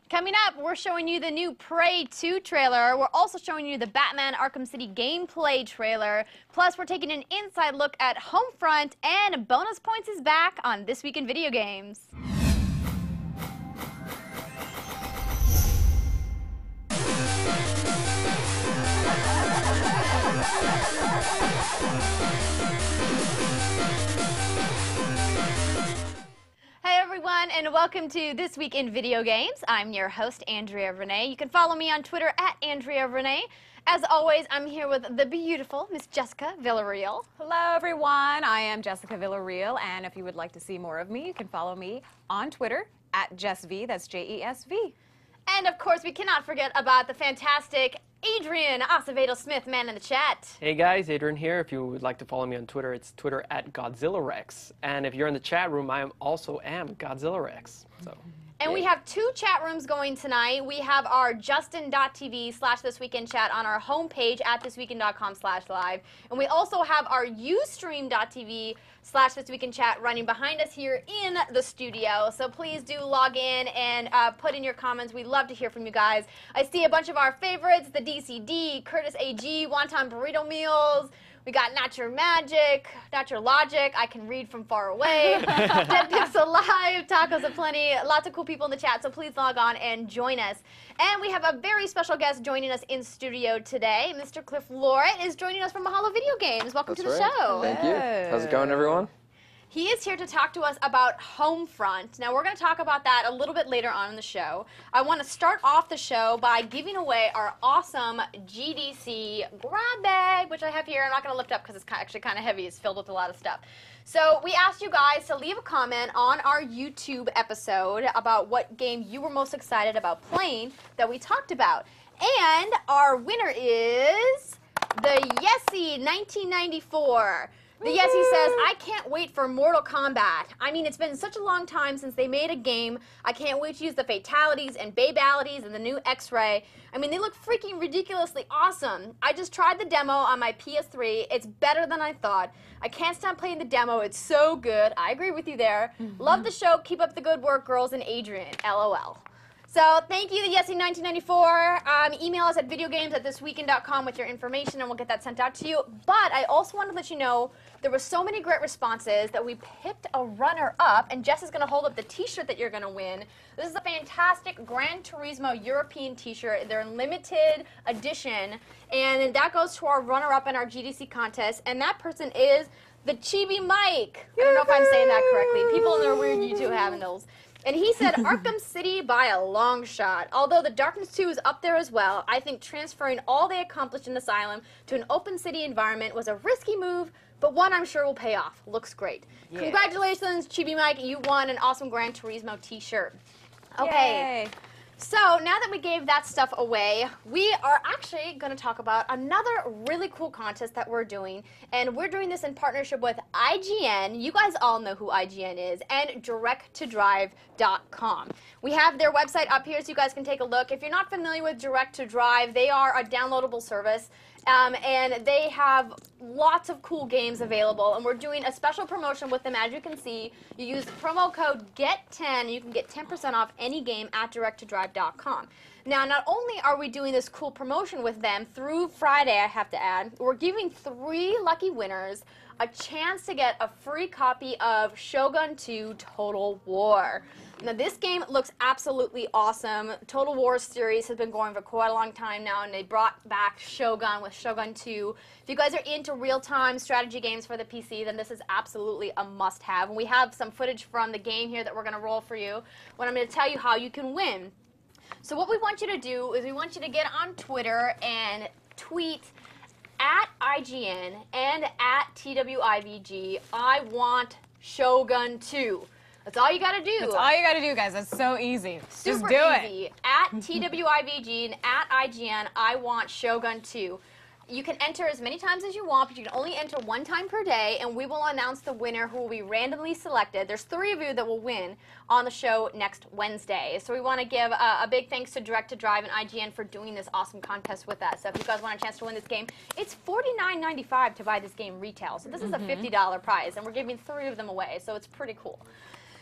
Coming up, we're showing you the new Prey 2 trailer. We're also showing you the Batman Arkham City gameplay trailer. Plus, we're taking an inside look at Homefront, and bonus points is back on This Week in Video Games. Hey everyone, and welcome to This Week in Video Games. I'm your host, Andrea Renee. You can follow me on Twitter at Andrea Renee. As always, I'm here with the beautiful Miss Jessica Villarreal. Hello everyone, I am Jessica Villarreal, and if you would like to see more of me, you can follow me on Twitter at JessV, that's Jesv. And of course, we cannot forget about the fantastic Adrian Acevedo-Smith, man in the chat. Hey guys, Adrian here. If you would like to follow me on Twitter, it's Twitter at GodzillaRex. And if you're in the chat room, I also am GodzillaRex. And we have two chat rooms going tonight. We have our justin.tv/thisweekendchat on our homepage at thisweekend.com/live. And we also have our ustream.tv/thisweekendchat running behind us here in the studio. So please do log in and put in your comments. We'd love to hear from you guys. I see a bunch of our favorites, the DCD, Curtis AG, Wonton Burrito Meals. We got Not Your Magic, Not Your Logic, I Can Read From Far Away, Dead Pixel Live, Tacos Aplenty, lots of cool people in the chat, so please log on and join us. And we have a very special guest joining us in studio today. Mr. Cliff Lorett is joining us from Mahalo Video Games. Welcome to the show. Thank you. How's it going, everyone? He is here to talk to us about Homefront. Now, we're going to talk about that a little bit later on in the show. I want to start off the show by giving away our awesome GDC grab bag, which I have here. I'm not going to lift up because it's actually kind of heavy. It's filled with a lot of stuff. So we asked you guys to leave a comment on our YouTube episode about what game you were most excited about playing that we talked about. And our winner is the Yesy 1994. The Yesy says, I can't wait for Mortal Kombat. I mean, it's been such a long time since they made a game. I can't wait to use the fatalities and babalities and the new X-Ray. I mean, they look freaking ridiculously awesome. I just tried the demo on my PS3. It's better than I thought. I can't stop playing the demo. It's so good. I agree with you there. Love the show. Keep up the good work, girls and Adrian. LOL. So thank you, the Yesy1994. Email us at videogames@thisweekend.com with your information, and we'll get that sent out to you. But I also want to let you know there were so many great responses that we picked a runner-up, and Jess is going to hold up the T-shirt that you're going to win. This is a fantastic Gran Turismo European T-shirt. They're limited edition, and that goes to our runner-up in our GDC contest, and that person is the Chibi Mike. I don't know if I'm saying that correctly. People in their weird YouTube handles. And he said, Arkham City by a long shot. Although The Darkness 2 is up there as well, I think transferring all they accomplished in Asylum to an open city environment was a risky move, but one I'm sure will pay off. Looks great. Yes. Congratulations, Chibi Mike. You won an awesome Gran Turismo t-shirt. Okay. Yay. So now that we gave that stuff away, we are actually going to talk about another really cool contest that we're doing. And we're doing this in partnership with IGN. You guys all know who IGN is. And DirectToDrive.com. We have their website up here so you guys can take a look. If you're not familiar with Direct to Drive, they are a downloadable service. And they have lots of cool games available, and we're doing a special promotion with them. As you can see, you use the promo code GET10, you can get 10% off any game at DirectToDrive.com. Now, not only are we doing this cool promotion with them through Friday, I have to add, we're giving 3 lucky winners a chance to get a free copy of Shogun 2 Total War. Now, this game looks absolutely awesome. Total War series has been going for quite a long time now, and they brought back Shogun with Shogun 2. If you guys are into real-time strategy games for the PC, then this is absolutely a must-have. And we have some footage from the game here that we're going to roll for you, when I'm going to tell you how you can win. So what we want you to do is we want you to get on Twitter and tweet at IGN and at TWIVG, I want Shogun 2. That's all you got to do. That's all you got to do, guys. That's so easy. Super Just do easy. it. At TWIVG and at IGN, I want Shogun 2. You can enter as many times as you want, but you can only enter 1 time per day, and we will announce the winner who will be randomly selected. There's 3 of you that will win on the show next Wednesday. So we want to give a big thanks to Direct to Drive and IGN for doing this awesome contest with us. So if you guys want a chance to win this game, it's $49.95 to buy this game retail. So this is a $50 prize, and we're giving 3 of them away, so it's pretty cool.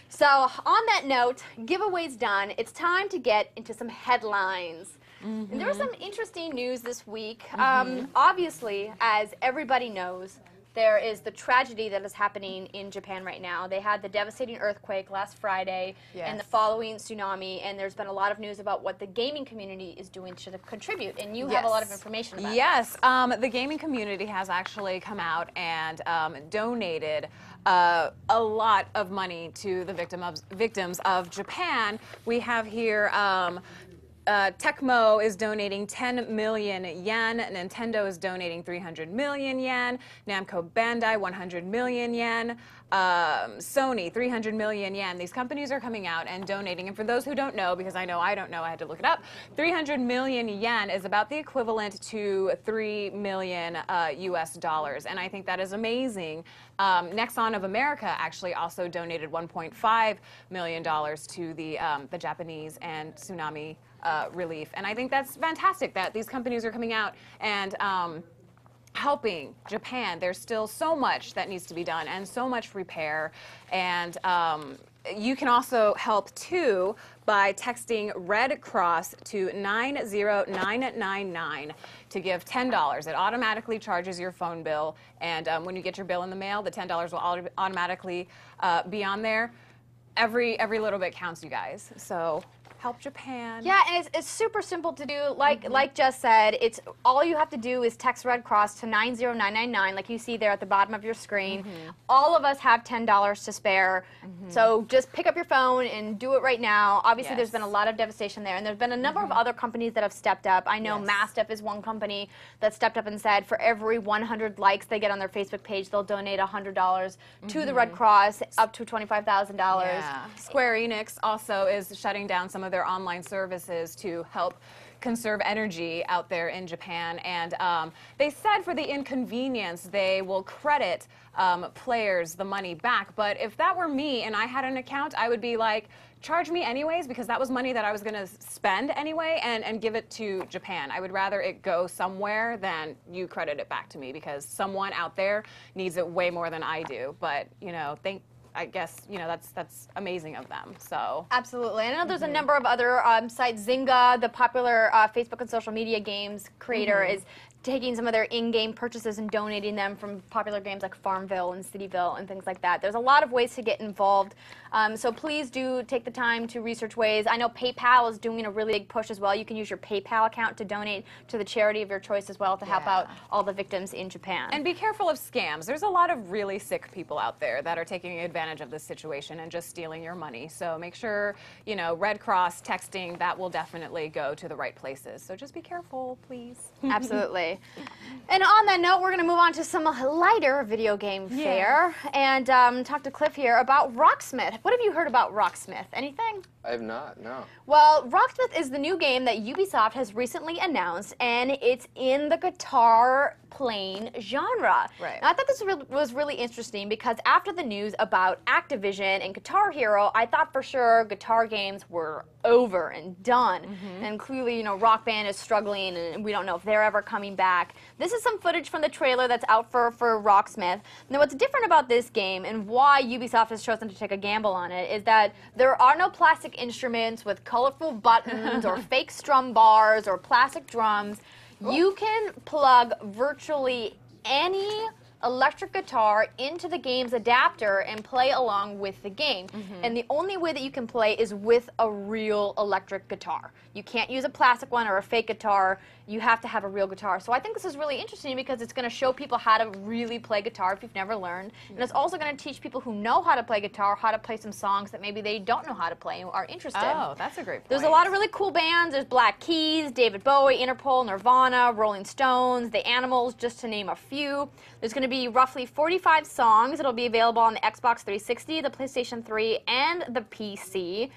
So on that note, giveaways done. It's time to get into some headlines. And there was some interesting news this week. Obviously, as everybody knows, there is the tragedy that is happening in Japan right now. They had the devastating earthquake last Friday and the following tsunami, and there's been a lot of news about what the gaming community is doing to contribute, and you have a lot of information about that. The gaming community has actually come out and donated a lot of money to the victims of Japan. We have here Tecmo is donating 10 million yen, Nintendo is donating 300 million yen, Namco Bandai 100 million yen, Sony 300 million yen. These companies are coming out and donating, and for those who don't know, because I know I don't know, I had to look it up, 300 million yen is about the equivalent to 3 million US dollars, and I think that is amazing. Nexon of America actually also donated $1.5 million to the Japanese and tsunami relief, and I think that's fantastic that these companies are coming out and helping Japan. There's still so much that needs to be done and so much repair, and you can also help too by texting Red Cross to 90999 to give $10. It automatically charges your phone bill, and when you get your bill in the mail, the $10 will automatically be on there. Every little bit counts, you guys. So help Japan. Yeah, and it's super simple to do. Like Jess said, it's all you have to do is text Red Cross to 90999, like you see there at the bottom of your screen. All of us have $10 to spare, so just pick up your phone and do it right now. Obviously, there's been a lot of devastation there, and there's been a number of other companies that have stepped up. I know Mastiff is one company that stepped up and said for every 100 likes they get on their Facebook page, they'll donate $100 to the Red Cross, up to $25,000. Yeah. Square Enix also is shutting down some of their online services to help conserve energy out there in Japan, and they said for the inconvenience they will credit players the money back. But if that were me and I had an account, I would be like, charge me anyways, because that was money that I was going to spend anyway, and give it to Japan. I would rather it go somewhere than you credit it back to me, because someone out there needs it way more than I do. But you know, I guess, you know, that's amazing of them. So absolutely. I know there's a number of other sites. Zynga, the popular Facebook and social media games creator, is taking some of their in-game purchases and donating them from popular games like Farmville and Cityville and things like that. There's a lot of ways to get involved. So please do take the time to research ways. I know PayPal is doing a really big push as well. You can use your PayPal account to donate to the charity of your choice as well to help out all the victims in Japan. And be careful of scams. There's a lot of really sick people out there that are taking advantage of this situation and just stealing your money. So make sure, you know, Red Cross texting, that will definitely go to the right places. So just be careful, please. Absolutely. And on that note, we're going to move on to some lighter video game fare and talk to Cliff here about Rocksmith. What have you heard about Rocksmith? Anything? I have not, no. Well, Rocksmith is the new game that Ubisoft has recently announced, and it's in the guitar playing genre. Right. Now, I thought this was really interesting because after the news about Activision and Guitar Hero, I thought for sure guitar games were over and done. And clearly, you know, Rock Band is struggling, and we don't know if they're ever coming back. This is some footage from the trailer that's out for Rocksmith. Now, what's different about this game and why Ubisoft has chosen to take a gamble on it is that there are no plastic instruments with colorful buttons or fake strum bars or plastic drums. You can plug virtually any electric guitar into the game's adapter and play along with the game. And the only way that you can play is with a real electric guitar. You can't use a plastic one or a fake guitar. You have to have a real guitar. So I think this is really interesting because it's going to show people how to really play guitar if you've never learned. And it's also going to teach people who know how to play guitar how to play some songs that maybe they don't know how to play and are interested. Oh, that's a great point. There's a lot of really cool bands. There's Black Keys, David Bowie, Interpol, Nirvana, Rolling Stones, The Animals, just to name a few. There's going to be roughly 45 songs. It'll be available on the Xbox 360, the PlayStation 3, and the PC.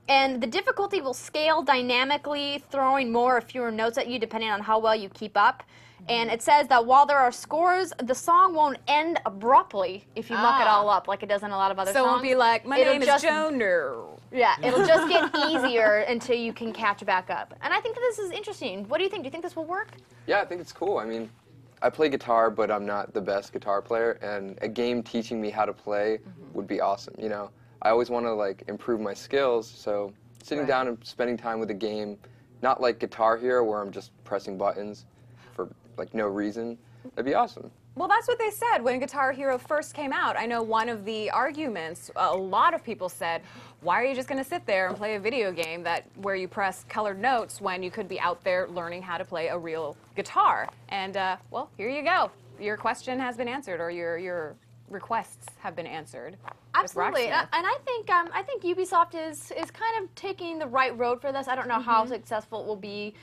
And the difficulty will scale dynamically, throwing more or fewer notes at you depending on how well you keep up. And it says that while there are scores, the song won't end abruptly if you muck it all up like it does in a lot of other songs. So it won't be like, my name is Joe. No. Yeah, it'll just get easier until you can catch back up. And I think that this is interesting. What do you think? Do you think this will work? Yeah, I think it's cool. I mean, I play guitar, but I'm not the best guitar player, and a game teaching me how to play would be awesome, you know. I always want to like improve my skills. So sitting down and spending time with a game, not like Guitar Hero where I'm just pressing buttons for like no reason. That'd be awesome. Well, that's what they said when Guitar Hero first came out. I know one of the arguments, a lot of people said, why are you just going to sit there and play a video game where you press colored notes when you could be out there learning how to play a real guitar? And, well, here you go. Your question has been answered, or your requests have been answered. Absolutely, and I think Ubisoft is kind of taking the right road for this. I don't know how successful it will be.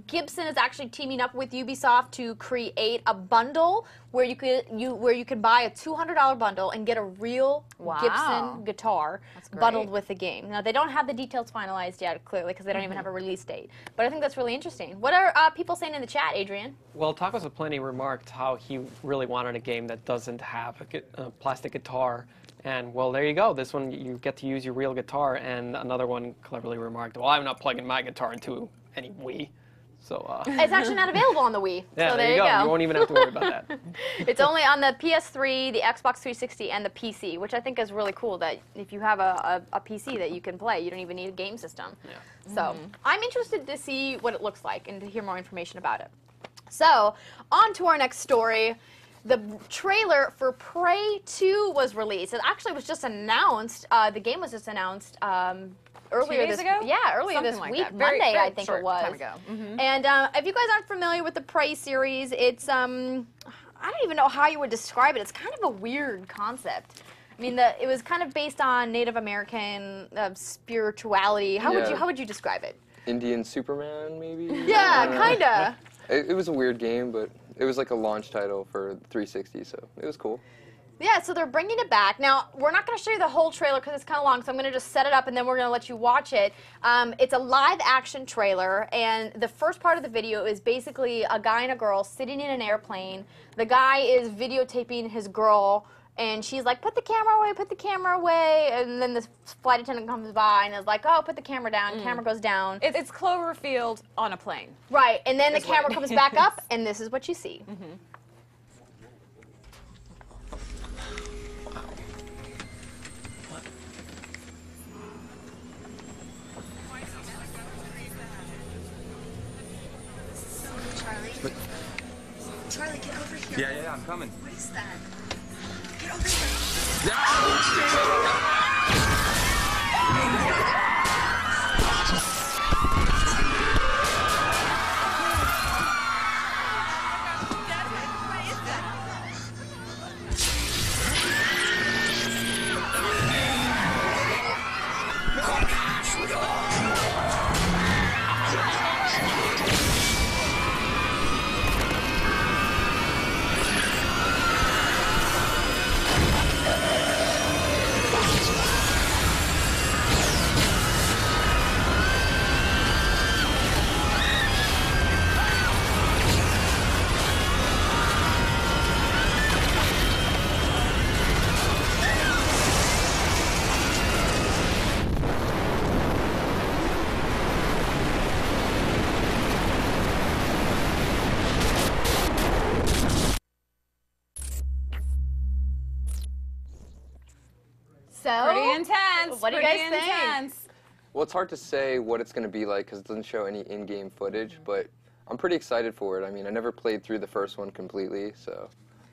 Gibson is actually teaming up with Ubisoft to create a bundle where you could buy a $200 bundle and get a real Gibson guitar bundled with the game. Now they don't have the details finalized yet, clearly, because they don't even have a release date. But I think that's really interesting. What are people saying in the chat, Adrian? Well, Tacos of Plenty remarked how he really wanted a game that doesn't have a plastic guitar. And, well, there you go. This one, you get to use your real guitar. And another one cleverly remarked, well, I'm not plugging my guitar into any Wii. So, it's actually not available on the Wii. Yeah, so there you go. You won't even have to worry about that. It's only on the PS3, the Xbox 360, and the PC, which I think is really cool that if you have a PC that you can play, you don't even need a game system. Yeah. So, I'm interested to see what it looks like and to hear more information about it. So, on to our next story. The trailer for Prey 2 was released. It actually was just announced. The game was just announced earlier 2 days ago? Yeah, earlier this like week, that. Very Monday, I think it short was. Time ago. And if you guys aren't familiar with the Prey series, it's I don't even know how you would describe it. It's kind of a weird concept. I mean, it was kind of based on Native American spirituality. How would you describe it? Indian Superman, maybe? Yeah, kinda. It was a weird game, but it was like a launch title for 360, so it was cool. Yeah, so they're bringing it back. Now, we're not going to show you the whole trailer because it's kind of long, so I'm going to just set it up and then we're going to let you watch it. It's a live-action trailer, and the first part of the video is basically a guy and a girl sitting in an airplane. The guy is videotaping his girl, and she's like, put the camera away, and then this flight attendant comes by and is like, oh, put the camera down, camera goes down. It's Cloverfield on a plane. Right, and then the camera comes back up, and this is what you see. Charlie, get over here. Yeah, I'm coming. What is that? Get over here. So, Pretty intense. What do you guys think? Well, it's hard to say what it's going to be like because it doesn't show any in-game footage, but I'm pretty excited for it. I mean, I never played through the first one completely, so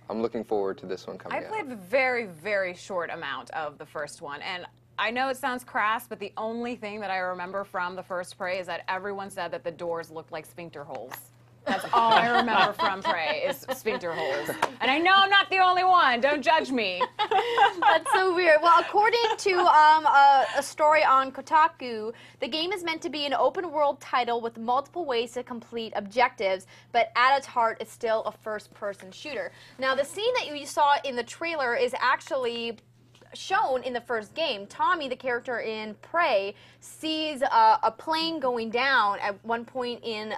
I'm looking forward to this one coming out. I played a very, very short amount of the first one, and I know it sounds crass, but the only thing that I remember from the first Prey is that everyone said that the doors looked like sphincter holes. That's all I remember from Prey is sphincter holes. And I know I'm not the only one. Don't judge me. That's so weird. Well, according to a story on Kotaku, the game is meant to be an open-world title with multiple ways to complete objectives, but at its heart, it's still a first-person shooter. Now, the scene that you saw in the trailer is actually shown in the first game. Tommy, the character in Prey, sees a plane going down at one point in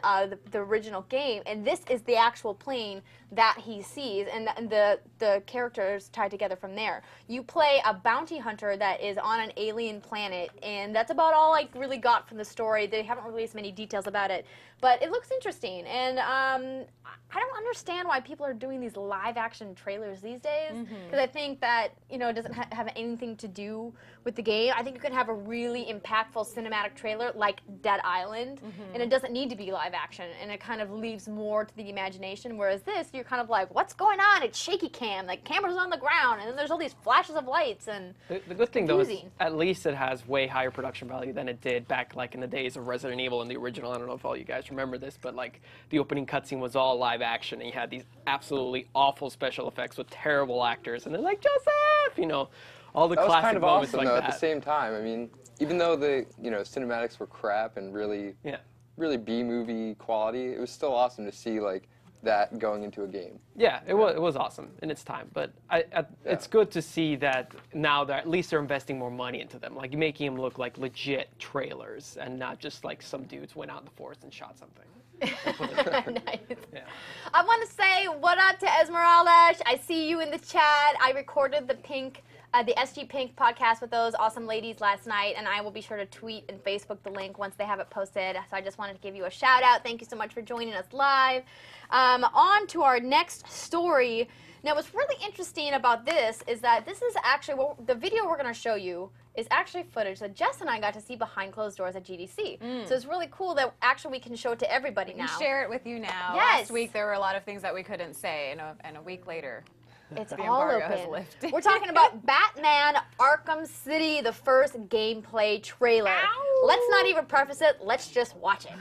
the original game, and this is the actual plane that he sees, and the characters tied together from there. You play a bounty hunter that is on an alien planet, and that's about all I really got from the story. They haven't released many details about it, but it looks interesting, and I don't understand why people are doing these live-action trailers these days, because I think that, you know, it doesn't have have anything to do with the game. I think you can have a really impactful cinematic trailer like Dead Island, and it doesn't need to be live action, and it kind of leaves more to the imagination, whereas this, you're kind of like, what's going on? It's shaky cam, like cameras on the ground, and then there's all these flashes of lights, and the good thing, though, is confusing. at least it has way higher production value than it did back, like, in the days of Resident Evil in the original. I don't know if all you guys remember this, but, like, the opening cutscene was all live action, and you had these absolutely awful special effects with terrible actors, and they're like, Joseph! You know, all the That was classic kind of moments awesome, like though, that. at the same time. I mean, even though the, cinematics were crap and really B-movie quality, it was still awesome to see, like, that going into a game. Yeah, it was awesome in its time, but it's good to see that now that at least they're investing more money into them, like making them look like legit trailers and not just like some dudes went out in the forest and shot something. Nice. Yeah. I want to say what up to Esmeralda. I see you in the chat. I recorded the SG Pink podcast with those awesome ladies last night, and I will be sure to tweet and Facebook the link once they have it posted. So I just wanted to give you a shout out. Thank you so much for joining us live. On to our next story. Now, what's really interesting about this is that this is actually, the video we're going to show you is actually footage that Jess and I got to see behind closed doors at GDC. So it's really cool that actually we can show it to everybody now. We share it with you now. Yes. Last week there were a lot of things that we couldn't say, and a week later. It's The all embargo has open. lifted. We're talking about Batman Arkham City, the first gameplay trailer. Ow. Let's not even preface it. Let's just watch it.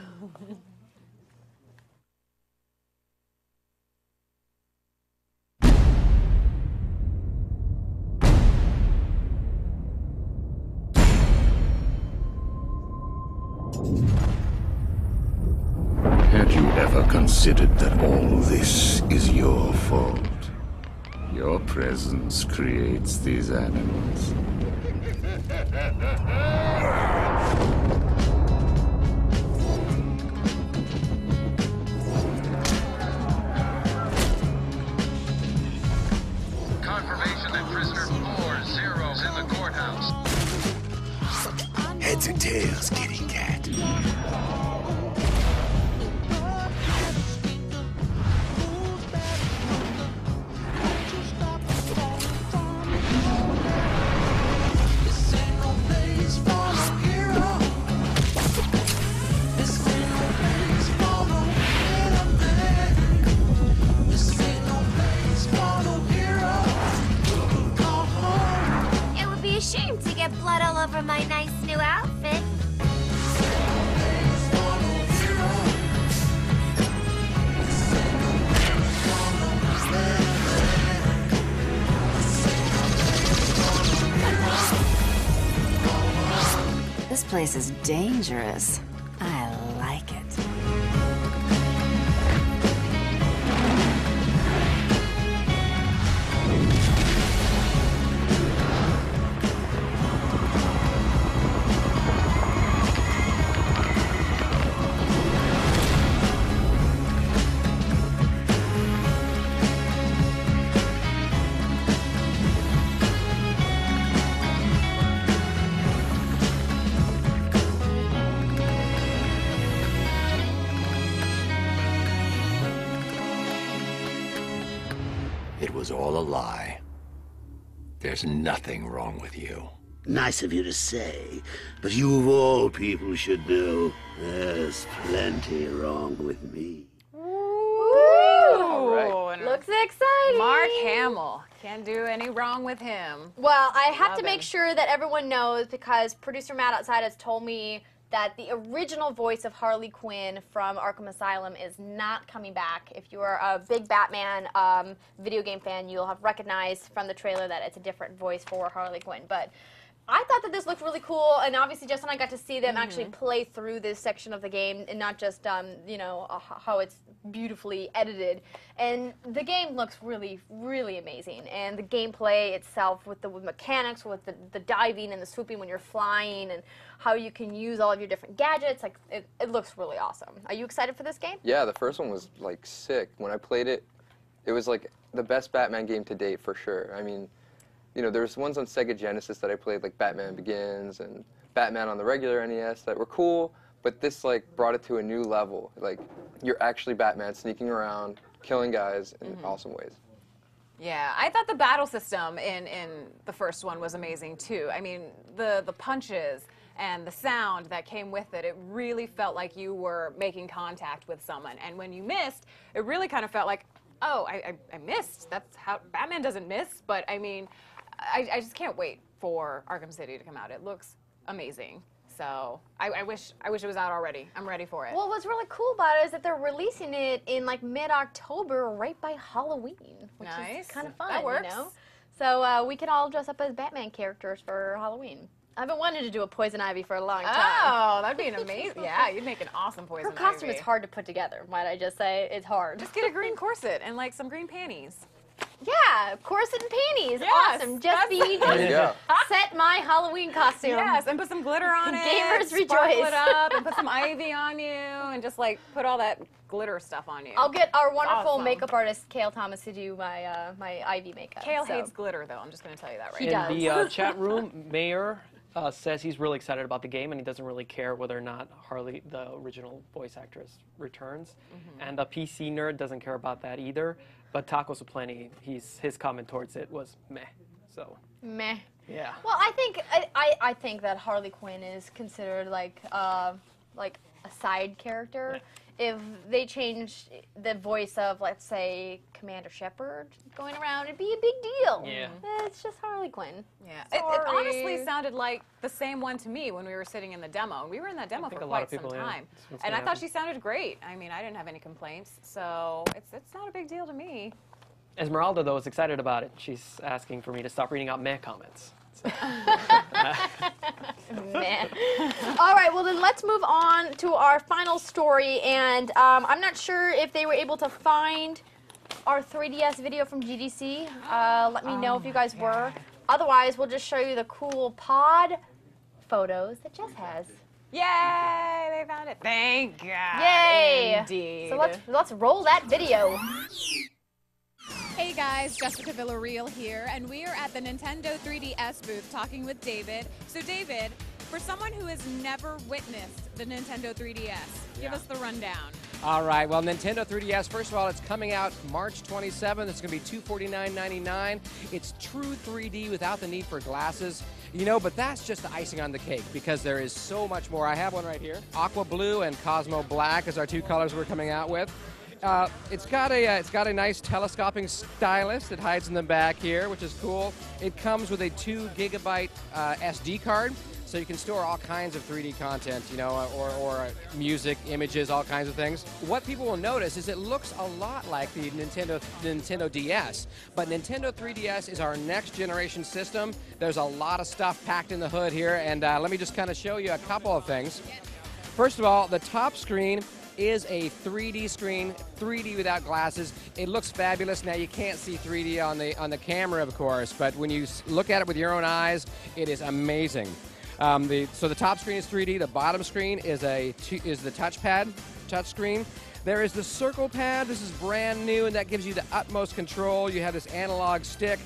Had you ever considered that all this is your fault? Your presence creates these animals. Confirmation that prisoner 40's in the courthouse. Heads or tails, kitty cat? It would be a shame to get blood all over my nice new outfit. This place is dangerous. I like it. It was all a lie. There's nothing wrong with you. Nice of you to say, but you of all people should know there's plenty wrong with me. Right. Looks exciting. Mark Hamill. Can't do any wrong with him. Well, I have Love to make him. sure that everyone knows, because producer Matt outside has told me that the original voice of Harley Quinn from Arkham Asylum is not coming back. If you are a big Batman video game fan, you'll have recognized from the trailer that it's a different voice for Harley Quinn. But I thought that this looked really cool, and obviously Jess and I got to see them actually play through this section of the game, and not just how it's beautifully edited. And the game looks really, really amazing. And the gameplay itself, with the mechanics, with the diving and the swooping when you're flying, and how you can use all of your different gadgets, like it looks really awesome. Are you excited for this game? Yeah, the first one was like sick. When I played it, it was like the best Batman game to date for sure. I mean, there's ones on Sega Genesis that I played, like Batman Begins and Batman on the regular NES, that were cool, but this like brought it to a new level. Like, you're actually Batman sneaking around, killing guys in awesome ways. Yeah, I thought the battle system in the first one was amazing too. I mean, the punches and the sound that came with it, it really felt like you were making contact with someone. And when you missed, it really kind of felt like, oh, I missed. That's how Batman doesn't miss. But I mean, I just can't wait for Arkham City to come out. It looks amazing. So I wish it was out already. I'm ready for it. Well, what's really cool about it is that they're releasing it in like mid-October, right by Halloween, which is kind of fun. That works. You know? So we can all dress up as Batman characters for Halloween. I've been wanting to do a Poison Ivy for a long time. Oh, that'd be an amazing. Yeah, you'd make an awesome Poison Ivy. Her costume is hard to put together. Might I just say, it's hard. Just get a green corset and like some green panties. Yeah, corset and panties. Yes, Awesome. Just be set my Halloween costume. Yes, and put some glitter on it. Gamers rejoice. Sparkle it up and put some ivy on you and just like put all that glitter stuff on you. I'll get our wonderful awesome. makeup artist, Kale Thomas, to do my my Ivy makeup. Kale hates glitter though. I'm just going to tell you that right He now. does. In the chat room, Mayor says he's really excited about the game and he doesn't really care whether or not Harley, the original voice actress, returns. And the PC nerd doesn't care about that either. But Tacos Aplenty, his comment towards it was meh. So meh. Yeah. Well, I think that Harley Quinn is considered like a side character. If they changed the voice of, let's say, Commander Shepard going around, it'd be a big deal. Yeah. It's just Harley Quinn. Yeah. It honestly sounded like the same one to me when we were sitting in the demo. We were in that demo for quite some time. And I thought she sounded great. I mean, I didn't have any complaints. So it's not a big deal to me. Esmeralda, though, is excited about it. She's asking for me to stop reading out meh comments. So. Man. All right, well then let's move on to our final story, and I'm not sure if they were able to find our 3DS video from GDC. Let me know if you guys were. Otherwise, we'll just show you the cool pod photos that Jess has. Yay! They found it. Thank God. Yay! Indeed. So let's roll that video. Hey guys, Jessica Villarreal here, and we are at the Nintendo 3DS booth talking with David. So David, for someone who has never witnessed the Nintendo 3DS, give us the rundown. All right, well, Nintendo 3DS, first of all, it's coming out March 27th. It's going to be $249.99. It's true 3D without the need for glasses. You know, but that's just the icing on the cake because there is so much more. I have one right here. Aqua Blue and Cosmo Black is our two colors we're coming out with. It's got a nice telescoping stylus that hides in the back here, which is cool. It comes with a 2 GB SD card, so you can store all kinds of 3D content, you know, or music, images, all kinds of things. What people will notice is it looks a lot like the Nintendo DS, but Nintendo 3DS is our next generation system. There's a lot of stuff packed in the hood here, and let me just kind of show you a couple of things. First of all, the top screen is a 3D screen, 3D without glasses. It looks fabulous. Now you can't see 3D on the camera, of course, but when you look at it with your own eyes, it is amazing. So the top screen is 3D. The bottom screen is the touchpad, touch screen. There is the circle pad. This is brand new, and that gives you the utmost control. You have this analog stick.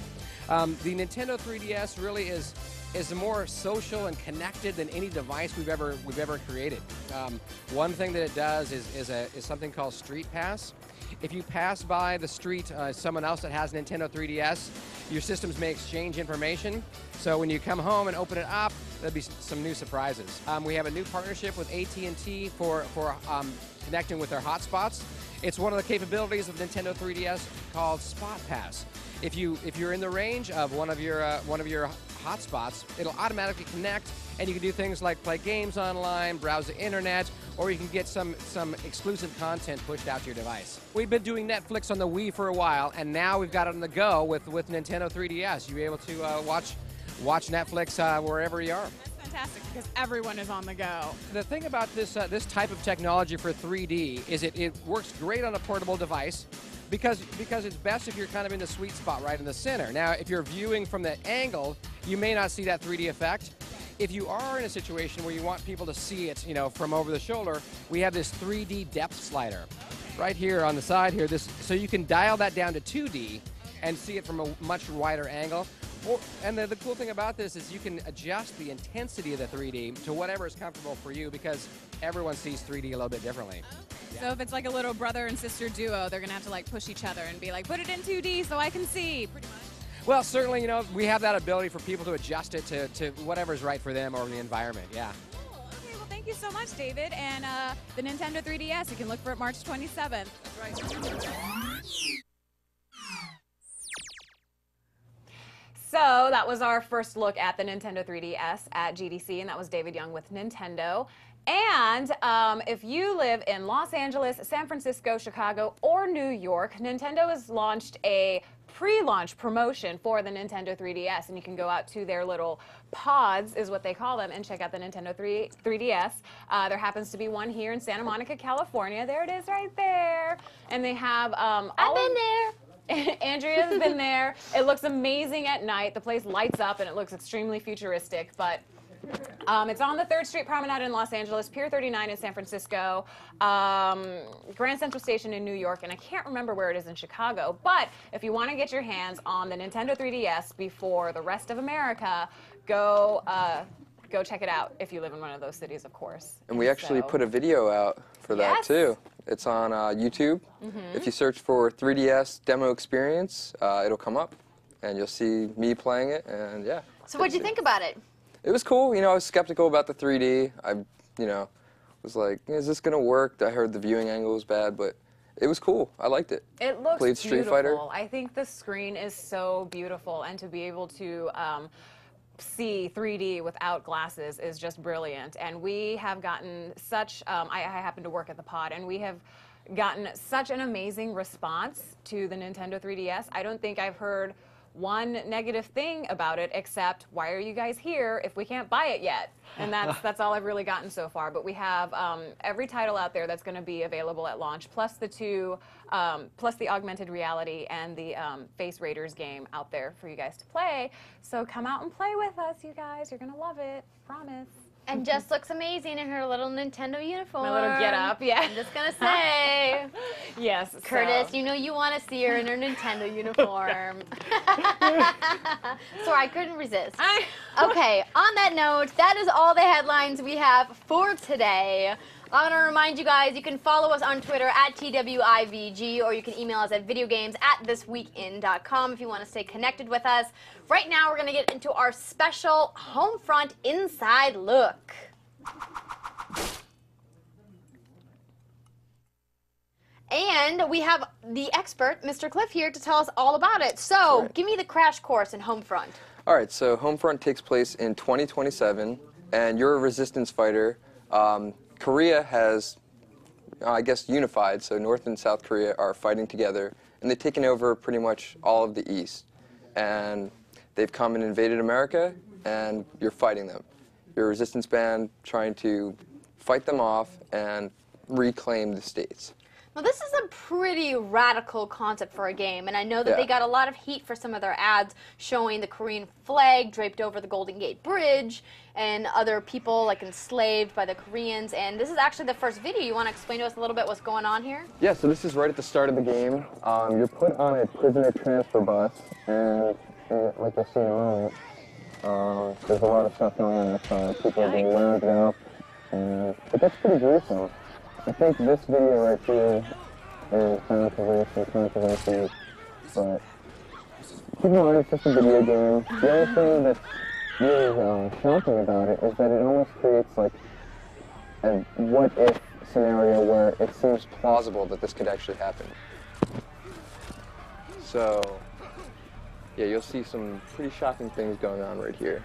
The Nintendo 3DS really is more social and connected than any device we've ever created. One thing that it does is something called Street Pass. If you pass by the street, someone else that has Nintendo 3DS, your systems may exchange information. So when you come home and open it up, there'll be some new surprises. We have a new partnership with AT&T for connecting with their hotspots. It's one of the capabilities of Nintendo 3DS called Spot Pass. If you're in the range of one of your hotspots, it'll automatically connect, and you can do things like play games online, browse the internet, or you can get some exclusive content pushed out to your device. We've been doing Netflix on the Wii for a while, and now we've got it on the go with Nintendo 3DS. You'll be able to watch Netflix wherever you are. That's fantastic because everyone is on the go. The thing about this type of technology for 3D is it works great on a portable device. Because it's best if you're kind of in the sweet spot right in the center. Now, if you're viewing from the angle, you may not see that 3D effect. If you are in a situation where you want people to see it, you know, from over the shoulder, we have this 3D depth slider right here on the side here. So you can dial that down to 2D and see it from a much wider angle. And the cool thing about this is you can adjust the intensity of the 3D to whatever is comfortable for you because everyone sees 3D a little bit differently. So if it's like a little brother and sister duo, they're going to have to like push each other and be like, put it in 2D so I can see, pretty much. Well, certainly, you know, we have that ability for people to adjust it to whatever's right for them or the environment, yeah. Cool. Okay, well, thank you so much, David. And the Nintendo 3DS, you can look for it March 27th. That's right. So that was our first look at the Nintendo 3DS at GDC, and that was David Young with Nintendo. And if you live in Los Angeles, San Francisco, Chicago, or New York, Nintendo has launched a pre-launch promotion for the Nintendo 3DS, and you can go out to their little pods, is what they call them, and check out the Nintendo 3DS. There happens to be one here in Santa Monica, California. There it is right there. And they have I've been there. Andrea's been there. It looks amazing at night. The place lights up and it looks extremely futuristic, but it's on the 3rd Street Promenade in Los Angeles, Pier 39 in San Francisco, Grand Central Station in New York, and I can't remember where it is in Chicago. But if you want to get your hands on the Nintendo 3DS before the rest of America, go check it out if you live in one of those cities, of course. And we actually put a video out for that too. It's on YouTube. If you search for 3DS demo experience, it'll come up, and you'll see me playing it, and yeah. So what'd you think about it? It was cool. You know, I was skeptical about the 3D. I, you know, was like, is this gonna work? I heard the viewing angle was bad, but it was cool. I liked it. It looks Played Street beautiful. Fighter. I think the screen is so beautiful, and to be able to see 3D without glasses is just brilliant. And we have gotten such, I happen to work at the pod, and we have gotten such an amazing response to the Nintendo 3DS. I don't think I've heard one negative thing about it, except, why are you guys here if we can't buy it yet? And that's all I've really gotten so far. But we have every title out there that's going to be available at launch, plus the augmented reality and the Face Raiders game out there for you guys to play. So come out and play with us, you guys. You're going to love it. Promise. And Jess looks amazing in her little Nintendo uniform. My little get-up, yeah. I'm just going to say. Yes. Curtis, you know you want to see her in her Nintendo uniform. Sorry, I couldn't resist. Okay, on that note, that is all the headlines we have for today. I want to remind you guys, you can follow us on Twitter at TWIVG, or you can email us at videogames@thisweekin.com if you want to stay connected with us. Right now, we're going to get into our special Homefront Inside Look. And we have the expert, Mr. Cliff, here to tell us all about it. So, give me the crash course in Homefront. All right, so Homefront takes place in 2027, and you're a resistance fighter. Korea has, I guess, unified, so North and South Korea are fighting together, and they've taken over pretty much all of the East. And they've come and invaded America, and you're fighting them. You're a resistance band trying to fight them off and reclaim the states. Now, this is a pretty radical concept for a game, and I know that they got a lot of heat for some of their ads showing the Korean flag draped over the Golden Gate Bridge and other people like enslaved by the Koreans, and this is actually the first video. You want to explain to us a little bit what's going on here? Yeah, so this is right at the start of the game. You're put on a prisoner transfer bus, and like you'll see in a moment, there's a lot of stuff going on outside. People are being loaded up, but that's pretty gruesome. I think this video right here is controversy, but keep in mind it's just a video game. The only thing that's really shocking about it is that it almost creates like a what-if scenario where it seems plausible that this could actually happen. So, yeah, you'll see some pretty shocking things going on right here.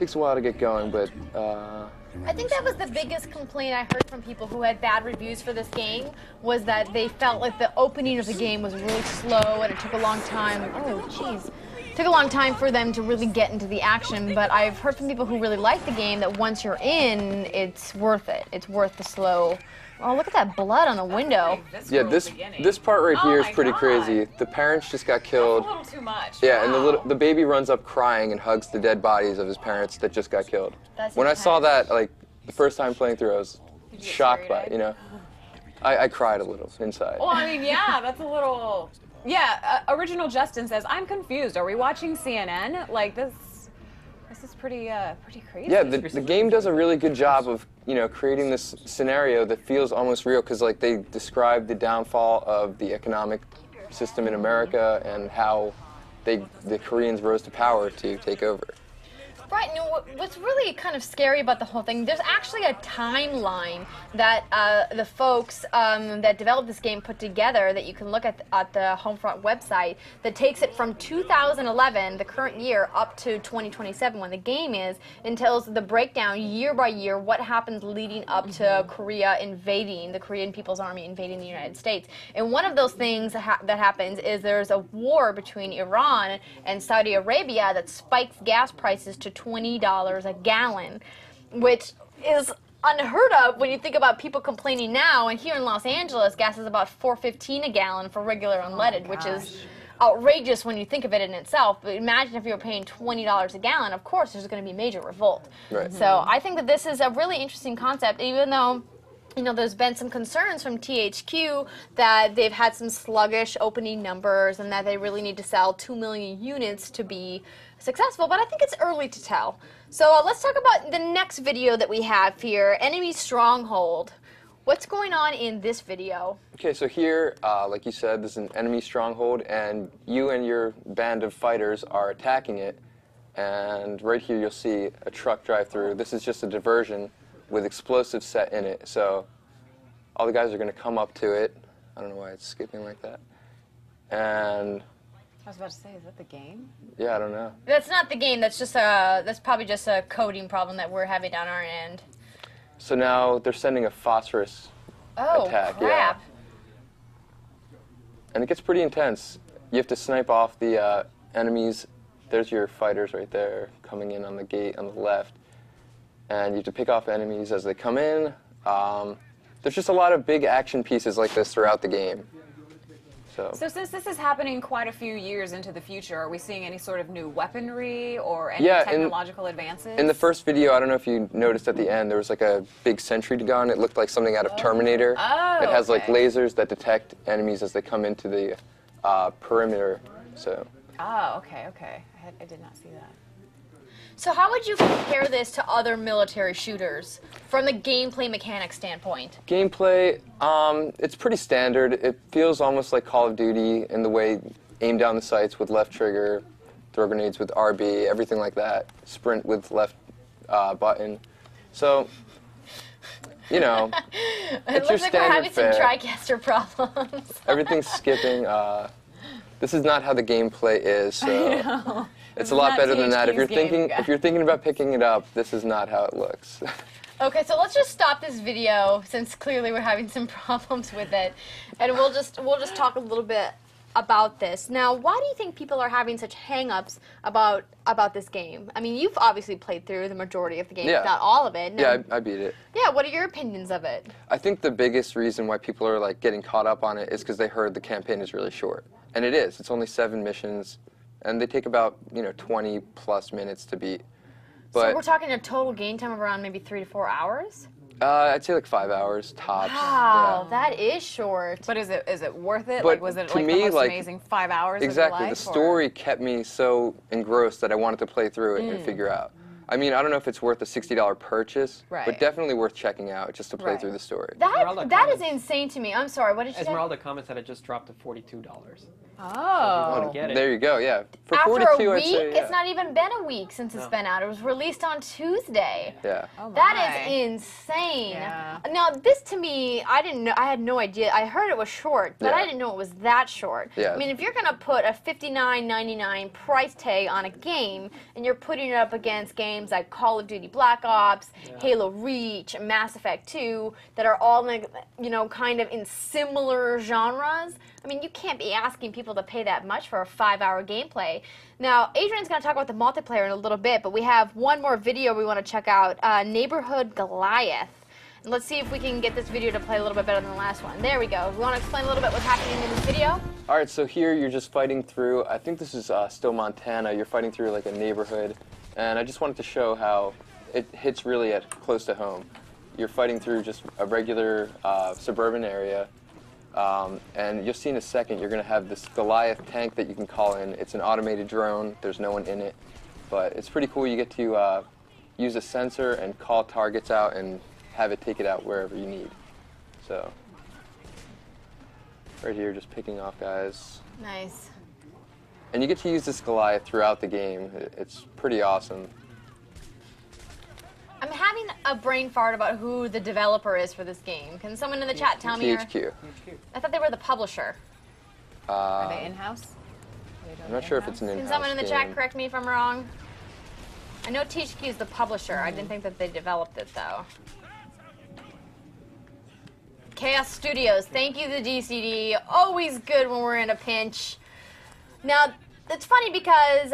Takes a while to get going, but I think that was the biggest complaint I heard from people who had bad reviews for this game, was that they felt like the opening of the game was really slow and it took a long time. Oh, jeez. Took a long time for them to really get into the action, but I've heard from people who really like the game that once you're in, it's worth it. It's worth the slow. Oh, look at that blood on the window. Yeah, this part right here is pretty crazy. The parents just got killed. That's a little too much. Yeah, and the baby runs up crying and hugs the dead bodies of his parents that just got killed. When I saw that, like, the first time playing through, I was shocked by it, you know? I cried a little inside. Well, I mean, yeah, that's a little... Yeah, Original Justin says, I'm confused. Are we watching CNN? Like, this This is pretty crazy. Yeah, the game does a really good job of, creating this scenario that feels almost real, because like they describe the downfall of the economic system in America and how the Koreans rose to power to take over. Right, and what's really kind of scary about the whole thing, there's actually a timeline that the folks that developed this game put together that you can look at the Homefront website that takes it from 2011, the current year, up to 2027 when the game is, and tells the breakdown year by year what happens leading up to Korea invading, the Korean People's Army invading the United States. And one of those things that happens is there's a war between Iran and Saudi Arabia that spikes gas prices to $20 a gallon, which is unheard of when you think about people complaining now. And here in Los Angeles, gas is about $4.15 a gallon for regular unleaded, which is outrageous when you think of it in itself. But imagine if you were paying $20 a gallon. Of course, there's going to be major revolt. Right. So I think that this is a really interesting concept, even though there's been some concerns from THQ that they've had some sluggish opening numbers and that they really need to sell 2 million units to be successful, but I think it's early to tell. So let's talk about the next video that we have here, Enemy Stronghold. What's going on in this video? Okay, so here, like you said, this is an enemy stronghold, and you and your band of fighters are attacking it. And right here you'll see a truck drive through. This is just a diversion with explosives set in it. So all the guys are going to come up to it. I don't know why it's skipping like that. And I was about to say, is that the game? yeah, I don't know. That's not the game. That's probably just a coding problem that we're having on our end. So now they're sending a phosphorus attack. Crap. Yeah. And it gets pretty intense. You have to snipe off the enemies. There's your fighters right there coming in on the gate on the left. And you have to pick off enemies as they come in. There's just a lot of big action pieces like this throughout the game. So since this is happening quite a few years into the future, are we seeing any sort of new weaponry or any technological advances? In the first video, I don't know if you noticed at the end, there was like a big sentry gun. It looked like something out of Terminator. Oh, it has like lasers that detect enemies as they come into the perimeter. So. Oh, okay. I did not see that. So how would you compare this to other military shooters from the gameplay mechanics standpoint? Gameplay, it's pretty standard. It feels almost like Call of Duty in the way aim down the sights with left trigger, throw grenades with RB, everything like that, sprint with left button. So, it's your standard fare. It looks like we're having some TriCaster problems. Everything's skipping. This is not how the gameplay is, so it's a lot better than that. If you're thinking about picking it up, this is not how it looks. Okay, so let's just stop this video since clearly we're having some problems with it, and we'll just talk a little bit about this. Now, why do you think people are having such hang-ups about this game? I mean, you've obviously played through the majority of the game, if not all of it. Now, yeah, I beat it. Yeah, what are your opinions of it? I think the biggest reason why people are like getting caught up on it is because they heard the campaign is really short. And it is. It's only 7 missions, and they take about 20 plus minutes to beat. But so we're talking a total game time of around maybe 3 to 4 hours? I'd say like 5 hours tops. Wow, that is short. But is it worth it? But like, was it like the most amazing 5 hours exactly, of your life? The story kept me so engrossed that I wanted to play through it and figure out. I mean, I don't know if it's worth a $60 purchase, but definitely worth checking out just to play through the story. That is insane to me. I'm sorry, what did you say? Esmeralda comments that it just dropped to $42. Oh. So get it. There you go, yeah. For After 42, a week? I'd say, yeah. It's not even been a week since it's been out. It was released on Tuesday. Yeah. Oh my. That is insane. Yeah. Now, this to me, I didn't know. I had no idea. I heard it was short, but I didn't know it was that short. Yeah. I mean, if you're going to put a $59.99 price tag on a game and you're putting it up against games like Call of Duty Black Ops, Halo Reach, Mass Effect 2 that are all, kind of in similar genres, I mean, you can't be asking people to pay that much for a 5-hour gameplay. Now, Adrian's going to talk about the multiplayer in a little bit, but we have one more video we want to check out, Neighborhood Goliath. And let's see if we can get this video to play a little bit better than the last one. There we go. We want to explain a little bit what's happening in this video? All right, so here you're just fighting through, I think this is still Montana. You're fighting through like a neighborhood. And I just wanted to show how it hits really close to home. You're fighting through just a regular suburban area. And you'll see in a second, you're going to have this Goliath tank that you can call in. It's an automated drone. There's no one in it. but it's pretty cool. You get to use a sensor and call targets out and have it take it out wherever you need. So right here, just picking off guys. Nice. And you get to use this Goliath throughout the game. It's pretty awesome. I'm having a brain fart about who the developer is for this game. Can someone in the chat tell me? THQ. I thought they were the publisher. Are they in-house? I'm not sure if it's an in-house Can someone in the chat game. correct me if I'm wrong? I know THQ is the publisher. I didn't think that they developed it, though. Chaos Studios, thank you, the DCD. Always good when we're in a pinch. Now, it's funny because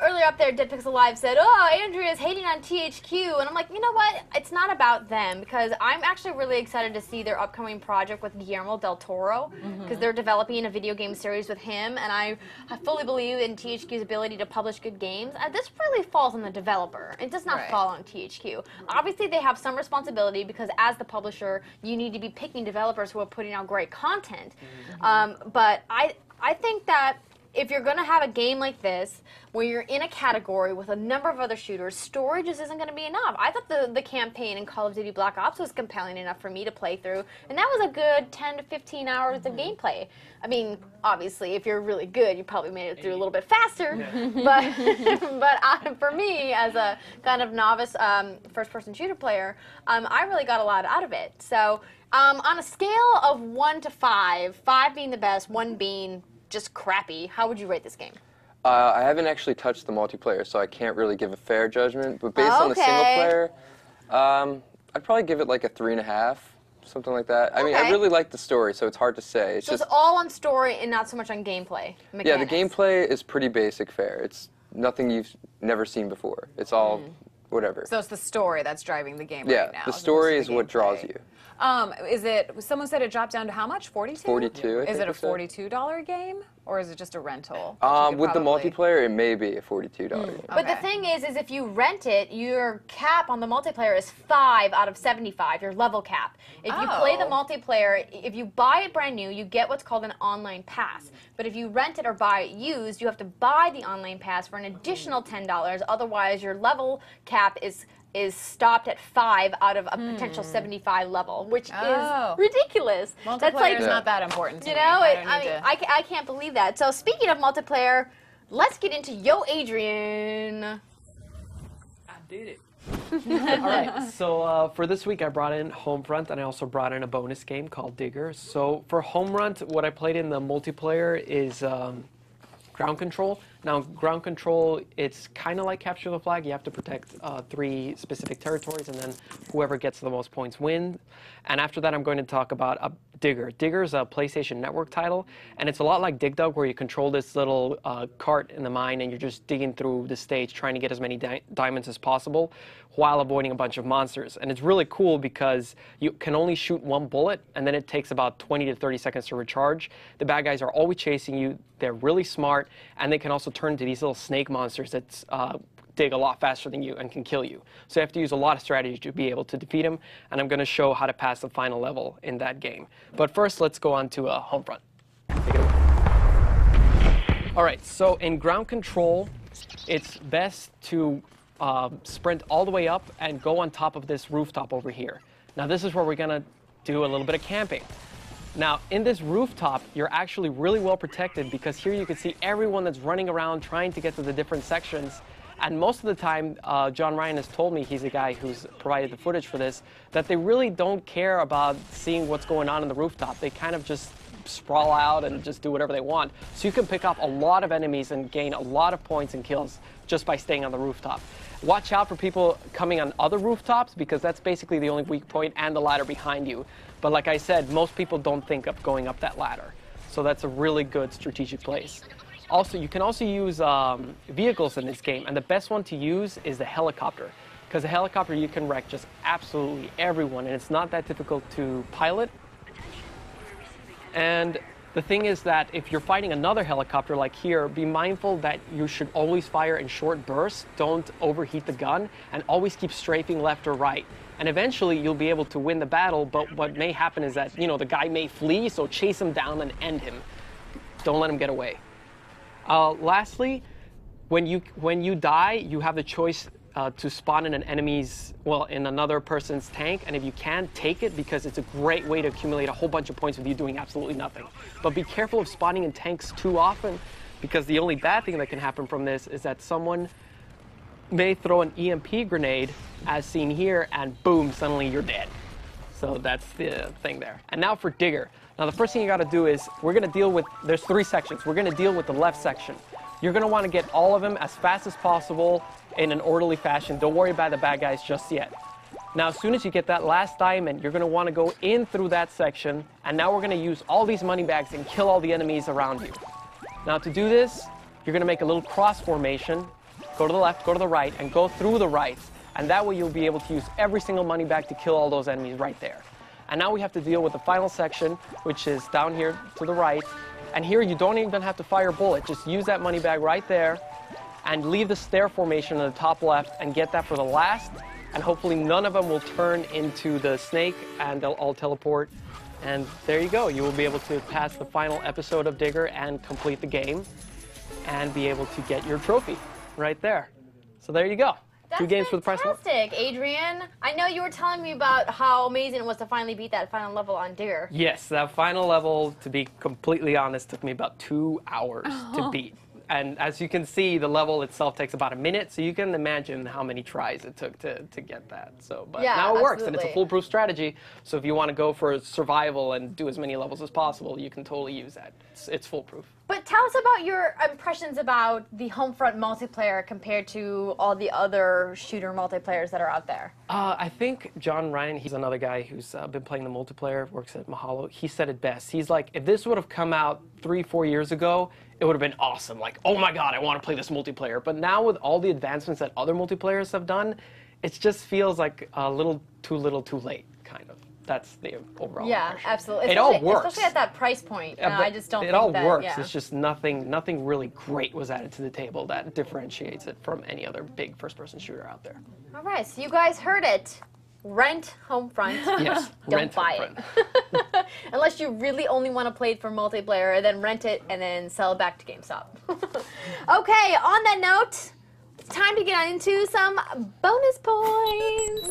earlier up there, Dead Pixel Live said, "Oh, Andrea's hating on THQ," and I'm like, you know what? It's not about them because I'm actually really excited to see their upcoming project with Guillermo del Toro because they're developing a video game series with him, and I fully believe in THQ's ability to publish good games. This really falls on the developer. It does not fall on THQ. Obviously, they have some responsibility because as the publisher, you need to be picking developers who are putting out great content. But I think that if you're going to have a game like this, where you're in a category with a number of other shooters, story just isn't going to be enough. I thought the campaign in Call of Duty Black Ops was compelling enough for me to play through, and that was a good 10 to 15 hours of gameplay. I mean, obviously, if you're really good, you probably made it through a little bit faster, but for me, as a kind of novice first-person shooter player, I really got a lot out of it. So on a scale of 1 to 5, 5 being the best, 1 being just crappy, how would you rate this game? I haven't actually touched the multiplayer, so I can't really give a fair judgment. But based on the single player, I'd probably give it like a 3.5, something like that. I mean, I really like the story, so it's hard to say. It's it's all on story and not so much on gameplay mechanics. Yeah, the gameplay is pretty basic fare. It's nothing you've never seen before. It's all whatever. So it's the story that's driving the game yeah, right now. the story is what draws you. Is it, someone said it dropped down to how much, 42? 42, I Is think it a we said. $42 game, or is it just a rental? With the multiplayer, it may be a $42 game. But the thing is if you rent it, your cap on the multiplayer is 5 out of 75, your level cap. If you play the multiplayer, if you buy it brand new, you get what's called an online pass. But if you rent it or buy it used, you have to buy the online pass for an additional $10. Otherwise, your level cap is stopped at 5 out of a potential 75 level, which is ridiculous. Multiplayer That's like, is not that important to you me. know, I I can't believe that. So speaking of multiplayer, let's get into Yo Adrian. I did it. All right, so for this week I brought in Homefront, and I also brought in a bonus game called Digger. So for Homefront, what I played in the multiplayer is ground control. Now, ground control, it's kind of like capture the flag. You have to protect 3 specific territories, and then whoever gets the most points wins. And after that, I'm going to talk about Digger. Digger is a PlayStation Network title, and it's a lot like Dig Dug, where you control this little cart in the mine, and you're just digging through the stage, trying to get as many diamonds as possible, while avoiding a bunch of monsters. And it's really cool because you can only shoot 1 bullet, and then it takes about 20 to 30 seconds to recharge. The bad guys are always chasing you. They're really smart, and they can also turn into these little snake monsters that dig a lot faster than you and can kill you. So you have to use a lot of strategy to be able to defeat them, and I'm going to show how to pass the final level in that game. But first, let's go on to Homefront. Take it away. All right, so in ground control, it's best to sprint all the way up and go on top of this rooftop over here. Now, this is where we're going to do a little bit of camping. Now, in this rooftop, you're actually really well protected because here you can see everyone that's running around trying to get to the different sections. And most of the time, John Ryan has told me, he's the guy who's provided the footage for this, that they really don't care about seeing what's going on in the rooftop. They kind of just sprawl out and just do whatever they want. So you can pick up a lot of enemies and gain a lot of points and kills just by staying on the rooftop. Watch out for people coming on other rooftops because that's basically the only weak point and the ladder behind you. But like I said, most people don't think of going up that ladder. So that's a really good strategic place. Also, you can also use vehicles in this game, and the best one to use is the helicopter. Because the helicopter, you can wreck just absolutely everyone, and it's not that difficult to pilot. And the thing is that if you're fighting another helicopter like here, be mindful that you should always fire in short bursts, don't overheat the gun, and always keep strafing left or right. And eventually you'll be able to win the battle, but what may happen is that, you know, the guy may flee, so chase him down and end him. Don't let him get away. Lastly, when you die, you have the choice to spawn in in another person's tank, and if you can, take it, because it's a great way to accumulate a whole bunch of points with you doing absolutely nothing. But be careful of spawning in tanks too often, because the only bad thing that can happen from this is that someone may throw an EMP grenade, as seen here, and boom, suddenly you're dead. So that's the thing there. And now for Digger. Now the first thing you gotta do is, we're gonna deal with, there's 3 sections. We're gonna deal with the left section. You're gonna wanna get all of them as fast as possible in an orderly fashion. Don't worry about the bad guys just yet. Now, as soon as you get that last diamond, you're gonna wanna go in through that section, and now we're gonna use all these money bags and kill all the enemies around you. Now to do this, you're gonna make a little cross formation, go to the left, go to the right, and go through the right. And that way you'll be able to use every single money bag to kill all those enemies right there. And now we have to deal with the final section, which is down here to the right. And here you don't even have to fire a bullet. Just use that money bag right there and leave the stair formation on the top left and get that for the last. And hopefully none of them will turn into the snake and they'll all teleport. And there you go. You will be able to pass the final episode of Digger and complete the game and be able to get your trophy right there. So there you go. That's 2 games for the price of 1. fantastic, Adrian. I know you were telling me about how amazing it was to finally beat that final level on Digger. Yes, that final level, to be completely honest, took me about 2 hours to beat. And as you can see, the level itself takes about a minute, so you can imagine how many tries it took to get that. So, but Yeah, now it works, and it's a absolutely. foolproof strategy. So if you want to go for survival and do as many levels as possible, you can totally use that. It's foolproof. But tell us about your impressions about the Homefront multiplayer compared to all the other shooter multiplayers that are out there. I think John Ryan, he's another guy who's been playing the multiplayer, works at Mahalo. He said it best. He's like, if this would have come out 3-4 years ago, it would have been awesome. Like, oh my God, I want to play this multiplayer. But now with all the advancements that other multiplayers have done, it just feels like a little too late, kind of. That's the overall Yeah, impression. absolutely. It all works. Especially at that price point. Yeah, I just don't it think all that, works. yeah. It's just nothing really great was added to the table that differentiates it from any other big first-person shooter out there. All right, so you guys heard it. Rent Homefront. Yes, Don't rent buy it. Unless you really only want to play it for multiplayer, then rent it and then sell it back to GameStop. Okay, on that note, it's time to get into some bonus points.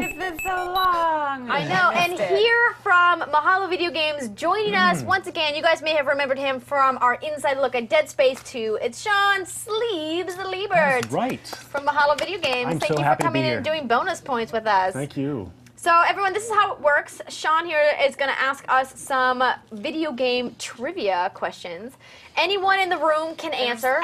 It's been so long. I know, and here from Mahalo Video Games, joining us once again, you guys may have remembered him from our inside look at Dead Space 2. It's Sean Sleeves Liebert. That's right. From Mahalo Video Games. I'm Thank so you happy for to be coming in here. and doing bonus points with us. Thank you. So everyone, this is how it works. Sean here is going to ask us some video game trivia questions. Anyone in the room can answer.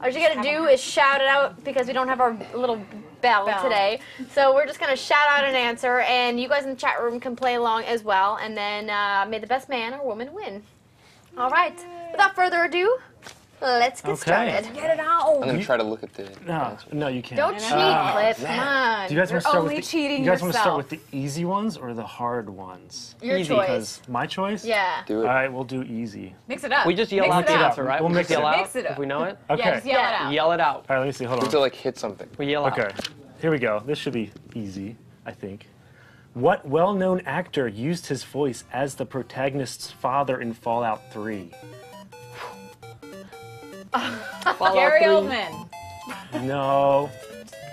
All you got to do is shout it out because we don't have our little bell today. So we're just going to shout out an answer, and you guys in the chat room can play along as well, and then may the best man or woman win. All right. Without further ado, let's get started. Get it out. I'm gonna try to look at the. No, you can't. Don't cheat, Cliff. Come on. Do you guys want You're to start only with the, cheating you guys want to start yourself. with the easy ones or the hard ones? Your Easy. choice. Because my choice? Yeah. Do All it. right, we'll do easy. Mix it up. We just yell Mix out it the up. answer, right? We'll We mix just it yell up. out Mix it up. if we know it. Okay. Yeah, just yell it out. Yell it out. All right, let me see. Hold We on. have to like hit something. We yell out. Okay, here we go. This should be easy, I think. What well-known actor used his voice as the protagonist's father in Fallout 3? Gary Oldman. No.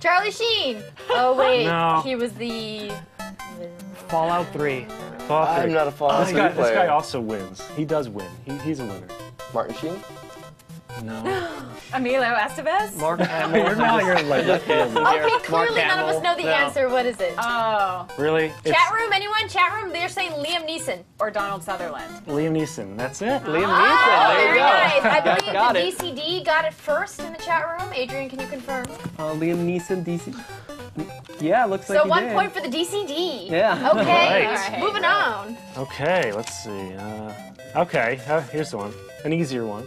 Charlie Sheen. Oh, wait. No. He was the... Fallout 3. Fallout 3. I'm not a Fallout This 3 guy, player. this guy also wins. He does win. He's a winner. Martin Sheen? No. Emilio Estevez. Mark Hamill. you're like, Okay, clearly none of us know the No. answer. What is it? Oh. really? Chat room, anyone? Chat room, they're saying Liam Neeson. Or Donald Sutherland. Liam Neeson. That's it. Liam Oh, Neeson. There you very go. nice. I believe Got the it. DCD got it first in the chat room. Adrian, can you confirm? Liam Neeson, DC. Yeah, looks like So he 1 did. point for the DCD. Yeah. Okay, Right. moving on. Okay, let's see. Okay, here's the one. An easier one.